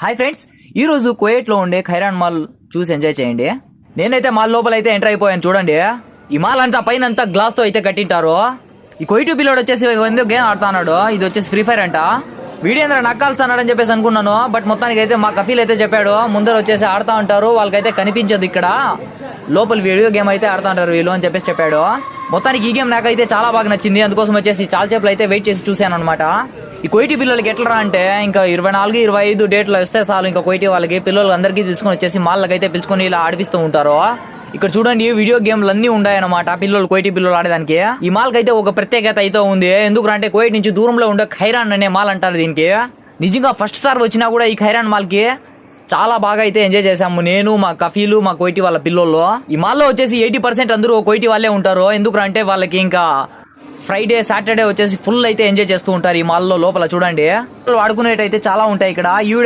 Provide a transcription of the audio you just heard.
Hi friends, ఈ రోజు కువైట్లో ఉండే ఖైరాన్ మాల్ చూసి ఎంజాయ్ చేయండి. నేనైతే మాల్ లోపల అయితే ఎంటర్ అయిపోయాను. చూడండి, ఈ మాల్ అంతా పైన అంతా గ్లాస్ తో అయితే కట్టింటారు. ఈ కువైట్ పిల్లోడు వచ్చేసి ఎందుకు గేమ్ ఆడుతున్నాడు. ఇది వచ్చేసి ఫ్రీ ఫైర్ అంట. వీడియో అందరూ నక్కాల్స్తున్నాడని చెప్పేసి అనుకున్నాను. బట్ మొత్తానికి అయితే మా కఫీల్ అయితే చెప్పాడు, ముందర వచ్చేసి ఆడుతూ ఉంటారు, వాళ్ళకైతే కనిపించదు ఇక్కడ లోపల వీడియో గేమ్ అయితే ఆడుతూ ఉంటారు వీళ్ళు అని చెప్పేసి చెప్పాడు. మొత్తానికి ఈ గేమ్ నాకైతే చాలా బాగా నచ్చింది. అందుకోసం వచ్చేసి చాలా సేపు అయితే వెయిట్ చేసి చూశాను అనమాట. ఈ కోయిటీ పిల్లలకి ఎట్లా అంటే ఇంకా 24, 25 డేట్లు వస్తే చాలు, ఇంకా కోయిటీ వాళ్ళకి పిల్లలు అందరికీ తీసుకొని వచ్చేసి మాల్కి అయితే పిలుచుకొని ఇలా ఆడిపిస్తూ ఉంటారు. ఇక్కడ చూడండి, వీడియో గేమ్లు అన్ని ఉన్నాయన్నమాట పిల్లలు, కోయిటీ పిల్లలు ఆడడానికి. ఈ మాల్కి అయితే ఒక ప్రత్యేకత అయితే ఉంది. ఎందుకంటే కోయిట్ నుంచి దూరంలో ఉండే ఖైరాన్ అనే మాల్ అంటారు దీనికి. నిజంగా ఫస్ట్ సార్ వచ్చినా కూడా ఈ ఖైరాన్ మాల్కి చాలా బాగా అయితే ఎంజాయ్ చేసాము. నేను, మా కఫీలు, మా కోయిటీ వాళ్ళ పిల్లలు. ఈ మాల్లో వచ్చేసి 80% అందరూ కోయిటీ వాళ్ళే ఉంటారు. ఎందుకంటే వాళ్ళకి ఇంకా ఫ్రైడే, సాటర్డే వచ్చేసి ఫుల్ అయితే ఎంజాయ్ చేస్తూ ఉంటారు ఈ మాల్లో లోపల. చూడండి, ఆడుకునేటైతే చాలా ఉంటాయి ఇక్కడ. ఈ వీడియో